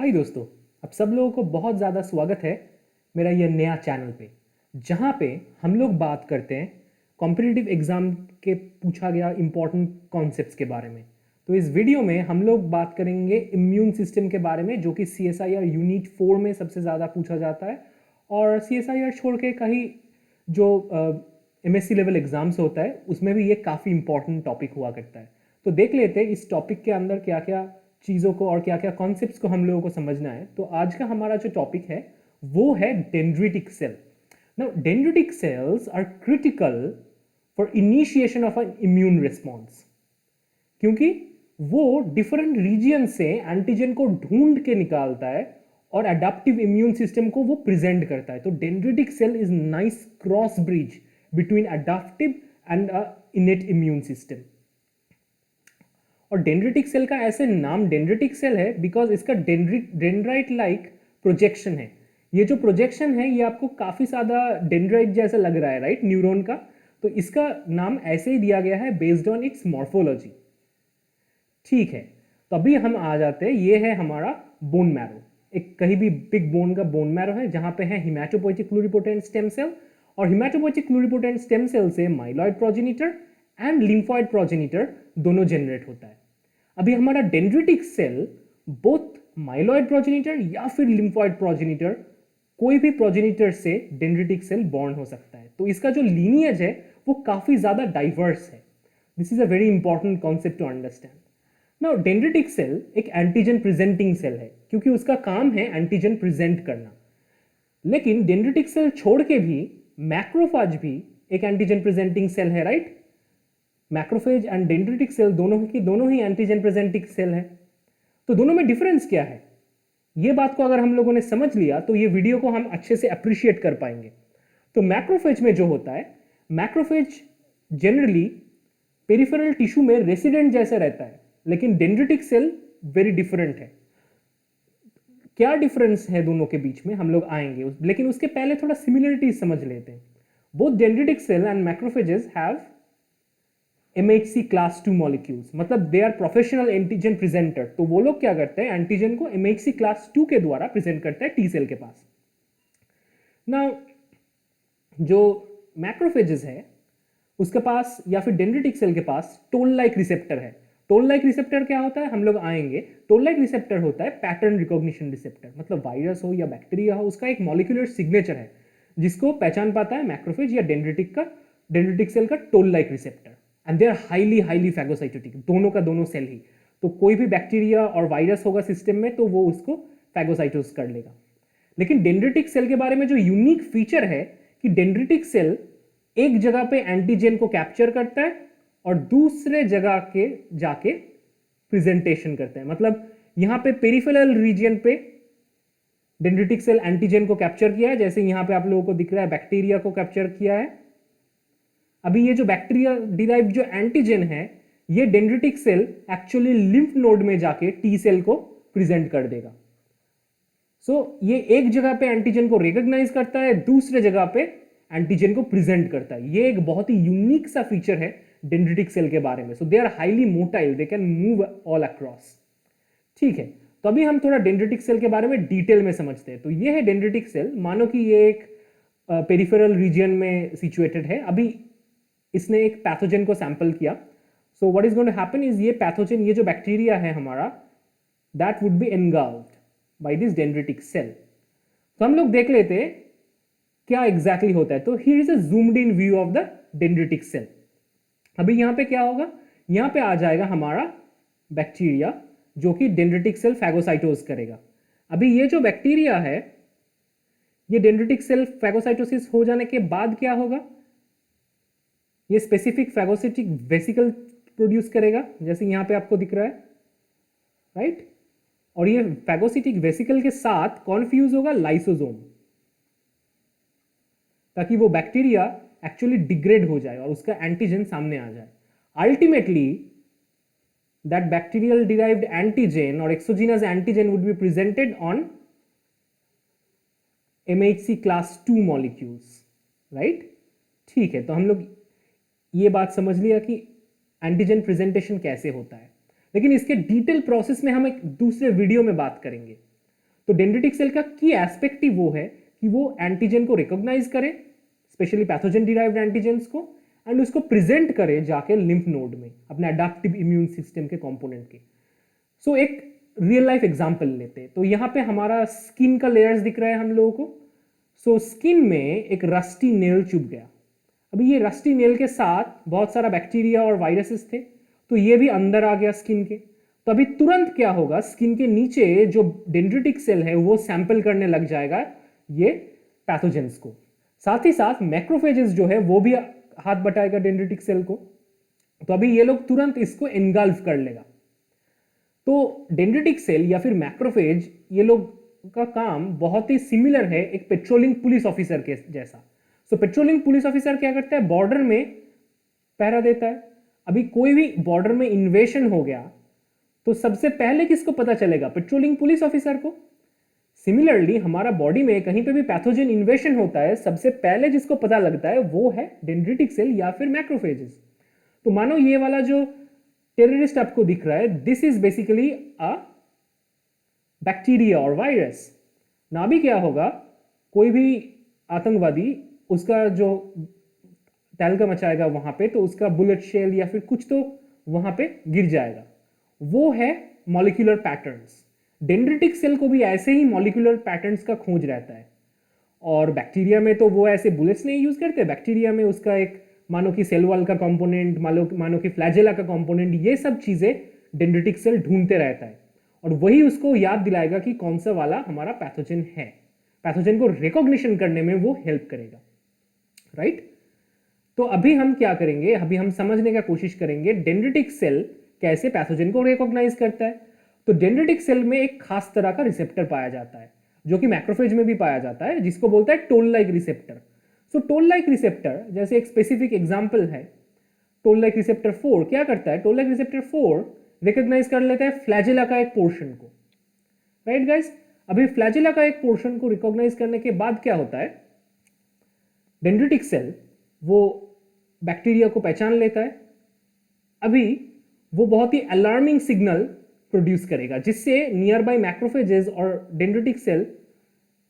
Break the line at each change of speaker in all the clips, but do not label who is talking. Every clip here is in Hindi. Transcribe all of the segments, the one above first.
हाय दोस्तों, आप सब लोगों को बहुत ज़्यादा स्वागत है मेरा ये नया चैनल पे, जहाँ पे हम लोग बात करते हैं कॉम्पिटिटिव एग्ज़ाम के पूछा गया इम्पोर्टेंट कॉन्सेप्ट्स के बारे में। तो इस वीडियो में हम लोग बात करेंगे इम्यून सिस्टम के बारे में, जो कि CSIR यूनिट 4 में सबसे ज़्यादा पूछा जाता है। और CSIR छोड़ के कहीं जो MSc लेवल एग्ज़ाम्स होता है उसमें भी ये काफ़ी इंपॉर्टेंट टॉपिक हुआ करता है। तो देख लेते हैं इस टॉपिक के अंदर क्या क्या चीज़ों को और क्या क्या कॉन्सेप्ट्स को हम लोगों को समझना है। तो आज का हमारा जो टॉपिक है वो है dendritic cell. Now dendritic cells are critical for initiation of an immune response, क्योंकि वो डिफरेंट रीजन से एंटीजन को ढूंढ के निकालता है और अडेप्टिव इम्यून सिस्टम को वो प्रेजेंट करता है। तो dendritic cell is nice cross bridge between adaptive and innate immune system. और डेंड्रिटिक सेल का ऐसे नाम डेंड्रिटिक सेल है बिकॉज इसका डेंड्राइट लाइक प्रोजेक्शन है। ये जो प्रोजेक्शन है ये आपको काफ़ी ज़्यादा डेंड्राइट जैसा लग रहा है, राइट, न्यूरॉन का। तो इसका नाम ऐसे ही दिया गया है बेस्ड ऑन इट्स मॉर्फोलॉजी। ठीक है, तो अभी हम आ जाते हैं, ये है हमारा बोन मैरो। एक कहीं भी बिग बोन का बोन मैरो है जहाँ पे है हिमेटोपोएटिक प्लुरिपोटेंट स्टेम सेल, और हिमेटोपोएटिक प्लुरिपोटेंट स्टेम सेल से myeloid progenitor and lymphoid progenitor दोनों जनरेट होता है। अभी हमारा dendritic cell both myeloid progenitor या फिर लिम्फॉइड प्रोजेनिटर, कोई भी प्रोजेनिटर से डेंड्रिटिक सेल बॉर्न हो सकता है। तो इसका जो लीनियज है वो काफ़ी ज़्यादा डाइवर्स है। This is a very important concept to understand. Now dendritic cell एक एंटीजन प्रेजेंटिंग सेल है, क्योंकि उसका काम है एंटीजन प्रेजेंट करना। लेकिन डेंड्रिटिक सेल छोड़ के भी मैक्रोफेज भी एक एंटीजन प्रेजेंटिंग सेल है, right. Macrophage and dendritic cell दोनों ही एंटीजन प्रेजेंटिंग सेल है। तो दोनों में डिफरेंस क्या है, ये बात को अगर हम लोगों ने समझ लिया तो ये वीडियो को हम अच्छे से अप्रिशिएट कर पाएंगे। तो मैक्रोफेज में जो होता है, मैक्रोफेज जनरली पेरिफेरल टिश्यू में रेसिडेंट जैसे रहता है, लेकिन डेंड्रिटिक सेल वेरी डिफरेंट है। क्या डिफरेंस है दोनों के बीच में हम लोग आएंगे, लेकिन उसके पहले थोड़ा सिमिलरिटीज समझ लेते हैं। Both dendritic cell and macrophages have MHC class 2 molecules, मतलब they are professional antigen presenter. तो वो लोग क्या करते हैं, एंटीजन को MHC क्लास 2 के द्वारा प्रेजेंट करते हैं टी सेल के पास। नाउ जो मैक्रोफेजेस है उसके पास या फिर डेंड्रिटिक सेल के पास टोल लाइक रिसेप्टर है। टोल लाइक रिसेप्टर क्या होता है, हम लोग आएंगे। टोल लाइक रिसेप्टर होता है पैटर्न रिकॉग्निशन रिसेप्टर, मतलब वायरस हो या बैक्टीरिया हो, उसका एक मॉलिक्यूलर सिग्नेचर है जिसको पहचान पाता है मैक्रोफेज या डेंड्रिटिक सेल का toll like receptor. And they are highly phagocytotic, दोनों का दोनों सेल ही। तो कोई भी बैक्टीरिया और वायरस होगा सिस्टम में तो वो उसको फैगोसाइटोस कर लेगा। लेकिन डेंड्रिटिक सेल के बारे में जो यूनिक फीचर है कि डेंड्रिटिक सेल एक जगह पे एंटीजन को कैप्चर करता है और दूसरे जगह के जाके प्रेजेंटेशन करता है। मतलब यहां पे पेरिफेरल रीजन पे डेंड्रिटिक सेल एंटीजन को कैप्चर किया है, जैसे यहां पे आप लोगों को दिख रहा है बैक्टीरिया को कैप्चर किया है। अभी ये जो बैक्टीरिया डिराइव जो एंटीजन है, ये dendritic cell actually lymph node में जाके टी सेल को प्रेजेंट कर देगा। सो ये एक जगह पे एंटीजन को रिकॉग्नाइज करता है, दूसरे जगह पे एंटीजन को प्रेजेंट करता है। ये एक बहुत ही यूनिक सा फीचर है डेंड्रिटिक सेल के बारे में। So they are highly motile, they can move all across. ठीक है, तो अभी हम थोड़ा डेंड्रिटिक सेल के बारे में डिटेल में समझते हैं। तो ये है डेंड्रिटिक सेल। मानो कि ये एक पेरिफेरल रीजन में सिचुएटेड है। अभी इसने एक पैथोजन को सैंपल किया। So what is going to happen is ये पैथोजन, ये जो बैक्टीरिया है हमारा, that would be engulfed by this dendritic cell. तो हम लोग देख लेते हैं क्या एग्जैक्टली होता है। तो here is a zoomed in view of the dendritic cell. अभी यहां पे क्या होगा, यहां पे आ जाएगा हमारा बैक्टीरिया जो कि डेंड्रिटिक सेल फैगोसाइटोस करेगा। अभी ये जो बैक्टीरिया है, ये डेंड्रिटिक सेल फैगोसाइटोसिस हो जाने के बाद क्या होगा, ये स्पेसिफिक फैगोसिटिक वेसिकल प्रोड्यूस करेगा, जैसे यहां पे आपको दिख रहा है, राइट। और ये फैगोसिटिक वेसिकल के साथ कॉन्फ्यूज होगा लाइसोसोम, ताकि वो बैक्टीरिया एक्चुअली डिग्रेड हो जाए और उसका एंटीजन सामने आ जाए। Ultimately that bacterial derived antigen और exogenous antigen would be presented on MHC class 2 molecules, right. ठीक है, तो हम लोग ये बात समझ लिया कि एंटीजन प्रेजेंटेशन कैसे होता है, लेकिन इसके डिटेल प्रोसेस में हम एक दूसरे वीडियो में बात करेंगे। तो डेंड्रिटिक सेल का की एस्पेक्ट ही वो है कि वो एंटीजन को रिकॉग्नाइज करे, स्पेशली पैथोजन डिराइव्ड एंटीजेंस को, एंड उसको प्रेजेंट करे जाके लिम्फ नोड में अपने अडेप्टिव इम्यून सिस्टम के कंपोनेंट के। सो एक रियल लाइफ एग्जांपल लेते हैं। तो यहाँ पे हमारा स्किन का लेयर्स दिख रहा है हम लोगों को। सो स्किन में एक रस्टी नेल चुभ गया। अभी ये रस्टी नेल के साथ बहुत सारा बैक्टीरिया और वायरसेस थे, तो ये भी अंदर आ गया स्किन के। तो अभी तुरंत क्या होगा, स्किन के नीचे जो डेंड्रिटिक सेल है वो सैंपल करने लग जाएगा ये पैथोजेंस को। साथ ही साथ मैक्रोफेजेस जो है वो भी हाथ बटाएगा डेंड्रिटिक सेल को। तो अभी ये लोग तुरंत इसको एनगल्फ कर लेगा। तो डेंड्रिटिक सेल या फिर मैक्रोफेज, ये लोग का काम बहुत ही सिमिलर है एक पेट्रोलिंग पुलिस ऑफिसर के जैसा। सो पेट्रोलिंग पुलिस ऑफिसर क्या करता है, बॉर्डर में पहरा देता है। अभी कोई भी बॉर्डर में इन्वेशन हो गया तो सबसे पहले किसको पता चलेगा, पेट्रोलिंग पुलिस ऑफिसर को। सिमिलरली हमारा बॉडी में कहीं पे भी पैथोजन इन्वेशन होता है, सबसे पहले जिसको पता लगता है वो है डेंड्रिटिक सेल या फिर मैक्रोफेजेस। तो मानो ये वाला जो टेररिस्ट आपको दिख रहा है, this is basically a bacteria और वायरस ना। भी क्या होगा, कोई भी आतंकवादी उसका जो तहलका मचाएगा वहां पे, तो उसका बुलेट शेल या फिर कुछ तो वहां पे गिर जाएगा। वो है मॉलिक्यूलर पैटर्न्स। डेंड्रिटिक सेल को भी ऐसे ही मॉलिक्यूलर पैटर्न्स का खोज रहता है। और बैक्टीरिया में तो वो ऐसे बुलेट्स नहीं यूज करते। बैक्टीरिया में उसका एक मानो कि सेल वॉल का कंपोनेंट, मानो कि फ्लैजेला का कंपोनेंट, ये सब चीजें डेंड्रिटिक सेल ढूंढते रहता है और वही उसको याद दिलाएगा कि कौन सा वाला हमारा पैथोजन है। पैथोजन को रिकॉग्निशन करने में वो हेल्प करेगा, राइट। तो अभी हम क्या करेंगे, अभी हम समझने का कोशिश करेंगे डेंड्रिटिक सेल कैसे पैथोजन को रिकॉग्नाइज करता है। तो डेंड्रिटिक सेल में एक खास तरह का रिसेप्टर पाया जाता है जो कि मैक्रोफेज में भी पाया जाता है, जिसको बोलता है टोल लाइक रिसेप्टर। सो टोल लाइक रिसेप्टर जैसे एक स्पेसिफिक एग्जांपल है, टोल लाइक रिसेप्टर 4 क्या करता है, टोल लाइक रिसेप्टर 4 रिकॉग्नाइज कर लेता है फ्लैजेला का एक पोर्शन को, राइट गाइस। अभी फ्लैजेला का एक पोर्शन को रिकॉग्नाइज करने के बाद क्या होता है, डेंड्रिटिक सेल वो बैक्टीरिया को पहचान लेता है। अभी वो बहुत ही अलार्मिंग सिग्नल प्रोड्यूस करेगा जिससे नियर बाय मैक्रोफेजेस और डेंड्रिटिक सेल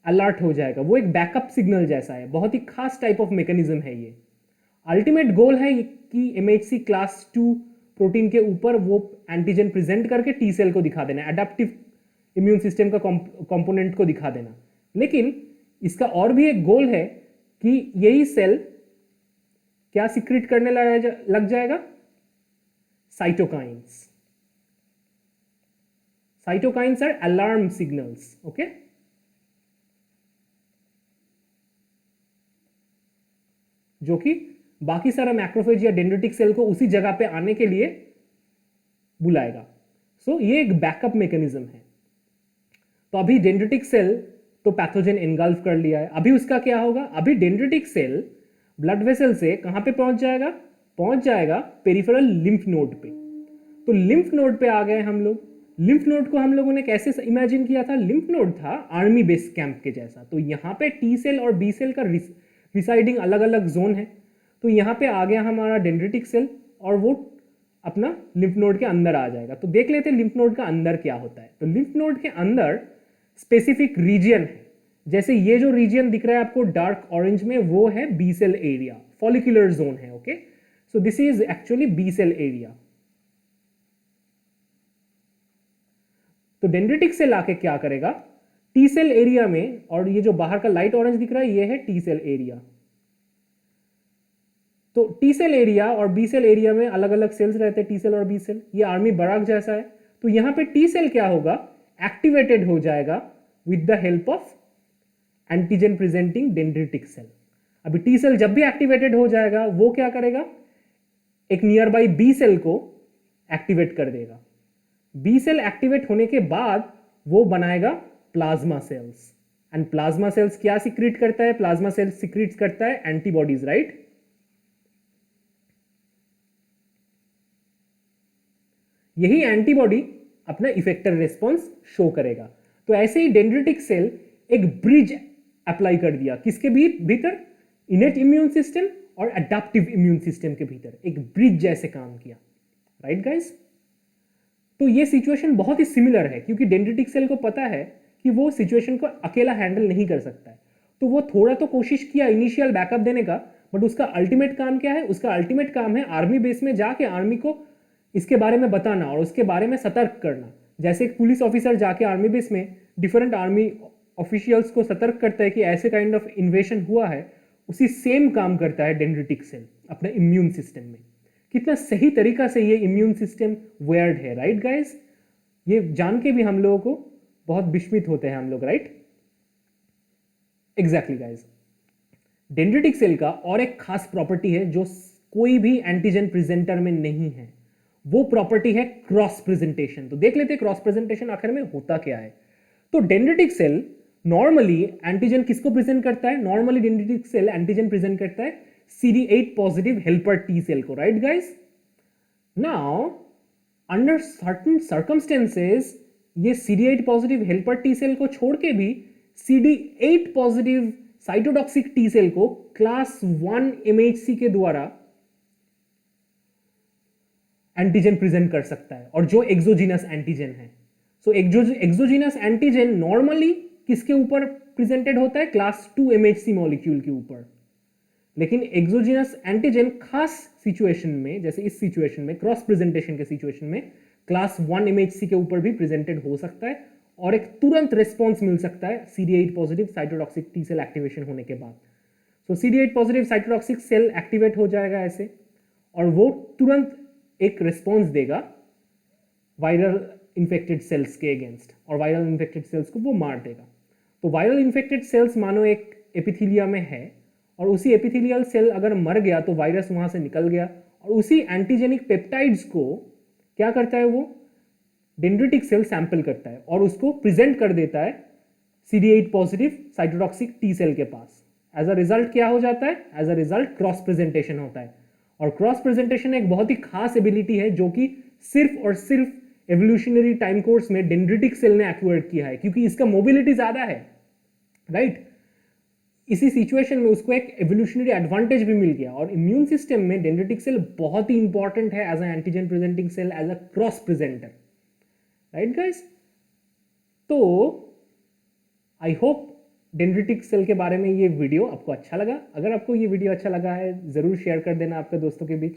अलर्ट हो जाएगा। वो एक बैकअप सिग्नल जैसा है, बहुत ही खास टाइप ऑफ मैकेनिज्म है ये। अल्टीमेट गोल है कि एमएचसी क्लास 2 प्रोटीन के ऊपर वो एंटीजन प्रेजेंट करके टी सेल को दिखा देना, अडेप्टिव इम्यून सिस्टम का कंपोनेंट को दिखा देना। लेकिन इसका और भी एक गोल है कि यही सेल क्या सिक्रेट करने लग जाएगा, cytokines. Cytokines are alarm signals, okay. जो कि बाकी सारा मैक्रोफेज या डेंड्रिटिक सेल को उसी जगह पे आने के लिए बुलाएगा। सो ये एक बैकअप मैकेनिज्म है। तो अभी डेंड्रिटिक सेल तो पैथोजन एनगल्फ कर लिया है। अभी उसका क्या होगा, अभी डेंड्रिटिक सेल ब्लड वेसल से कहां पे पहुंच जाएगा पेरिफेरल लिम्फ नोड पे। तो लिम्फ नोड पे आ गए हम लोग। लिम्फ नोड को हम लोगों ने कैसे इमेजिन किया था, लिम्फ नोड था आर्मी बेस कैंप के जैसा। तो यहाँ पे टी सेल और बी सेल का रिसाइडिंग अलग अलग जोन है। तो यहाँ पे आ गया हमारा डेंड्रिटिक सेल और वो अपना लिम्फ नोड के अंदर आ जाएगा। तो देख लेते हैं लिम्फ नोड का अंदर क्या होता है। तो लिम्फ नोड के अंदर स्पेसिफिक रीजन है, जैसे ये जो रीजन दिख रहा है आपको डार्क ऑरेंज में, वो है B cell area, follicular zone है, okay. So this is actually B cell area. तो डेंड्रिटिक सेल आके क्या करेगा, टी सेल एरिया में, और ये जो बाहर का लाइट ऑरेंज दिख रहा है ये है टी सेल एरिया। तो टी सेल एरिया और बी सेल एरिया में अलग अलग सेल्स रहते हैं, टी सेल और बी सेल। ये आर्मी बराक जैसा है। तो यहां पे टी सेल क्या होगा, एक्टिवेटेड हो जाएगा with the help of antigen presenting dendritic cell. अभी टी सेल जब भी एक्टिवेटेड हो जाएगा वो क्या करेगा, एक नियर बाई बी सेल को एक्टिवेट कर देगा। बी सेल एक्टिवेट होने के बाद वो बनाएगा plasma cells. And plasma cells क्या सिक्रीट करता है, प्लाज्मा सेल्स सिक्रीट करता है एंटीबॉडीज, राइट। यही एंटीबॉडी अपना इफेक्टर रिस्पॉन्स शो करेगा। तो ऐसे ही डेंड्रिटिक सेल एक ब्रिज अप्लाई कर दिया, किसके भीतर, इनेट इम्यून सिस्टम और अडेप्टिव इम्यून सिस्टम के भीतर एक ब्रिज जैसे काम किया, राइट गाइस। तो ये सिचुएशन बहुत ही सिमिलर है क्योंकि डेंड्रिटिक सेल को पता है कि वो सिचुएशन को अकेला हैंडल नहीं कर सकता है। तो वो थोड़ा तो कोशिश किया इनिशियल बैकअप देने का, बट उसका अल्टीमेट काम क्या है? उसका अल्टीमेट काम है आर्मी बेस में जाके आर्मी को इसके बारे में बताना और उसके बारे में सतर्क करना। जैसे एक पुलिस ऑफिसर जाके आर्मी बेस में डिफरेंट आर्मी ऑफिशियल्स को सतर्क करता है कि ऐसे काइंड ऑफ इन्वेशन हुआ है, उसी सेम काम करता है डेंड्रिटिक सेल अपने इम्यून सिस्टम में। कितना सही तरीका से ये इम्यून सिस्टम वेयर्ड है, राइट गाइस? ये जान के भी हम लोगों को बहुत विस्मित होते हैं हम लोग, right? Exactly guys. Dendritic cell का और एक खास प्रॉपर्टी है जो कोई भी एंटीजन प्रेजेंटर में नहीं है, वो प्रॉपर्टी है क्रॉस प्रेजेंटेशन। तो देख लेते हैं क्रॉस प्रेजेंटेशन आखिर में होता क्या है। तो डेंड्रिटिक सेल नॉर्मली एंटीजन किसको प्रेजेंट करता है? Normally dendritic cell antigen present करता है CD8 positive helper T cell को, right guys? Now under certain circumstances ये CD8 positive helper T cell को छोड़ के भी CD8 positive cytotoxic T cell को क्लास 1 MHC के द्वारा एंटीजन प्रेजेंट कर सकता है, और जो एक्सोजीनस एंटीजन है। सो एक्सोजीनस एंटीजन नॉर्मली किसके ऊपर प्रेजेंटेड होता है? क्लास 2 MHC मॉलिक्यूल के ऊपर। लेकिन एक्सोजीनस एंटीजन खास सिचुएशन में, जैसे इस सिचुएशन में क्रॉस प्रेजेंटेशन के सिचुएशन में, क्लास 1 MHC के ऊपर भी प्रेजेंटेड हो सकता है और एक तुरंत रिस्पॉन्स मिल सकता है CD8 positive cytotoxic T cell activation होने के बाद। So CD8 positive cytotoxic cell activate हो जाएगा ऐसे, और वो तुरंत एक रिस्पॉन्स देगा वायरल इन्फेक्टेड सेल्स के अगेंस्ट, और वायरल इन्फेक्टेड सेल्स को वो मार देगा। तो वायरल इन्फेक्टेड सेल्स मानो एक एपिथीलिया में है, और उसी एपिथेलियल सेल अगर मर गया तो वायरस वहां से निकल गया, और उसी एंटीजेनिक पेप्टाइड्स को क्या करता है? वो डेंड्रिटिक सेल सैंपल करता है और उसको प्रेजेंट कर देता है CD8 positive cytotoxic T cell के पास। एज अ रिजल्ट क्या हो जाता है? As a result cross presentation होता है। और क्रॉस प्रेजेंटेशन एक बहुत ही खास एबिलिटी है जो कि सिर्फ और सिर्फ एवोल्यूशनरी टाइम कोर्स में डेंड्रिटिक सेल ने एक्वायर किया है, क्योंकि इसका मोबिलिटी ज्यादा है, राइट? इसी सिचुएशन में उसको एक एवोल्यूशनरी एडवांटेज भी मिल गया, और इम्यून सिस्टम में डेंड्रिटिक सेल बहुत ही इंपॉर्टेंट है as a antigen presenting cell, as a cross presenter, right guys? तो आई होप डेंड्रिटिक सेल के बारे में ये वीडियो आपको अच्छा लगा। अगर आपको ये वीडियो अच्छा लगा है जरूर शेयर कर देना आपके दोस्तों के बीच,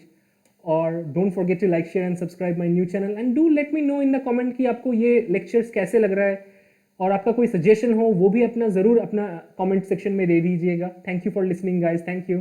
और don't forget to like, share and subscribe my new channel, and do let me know in the comment कि आपको ये लेक्चर्स कैसे लग रहा है, और आपका कोई सजेशन हो वो भी अपना जरूर अपना कमेंट सेक्शन में दे दीजिएगा। Thank you for listening guys, thank you.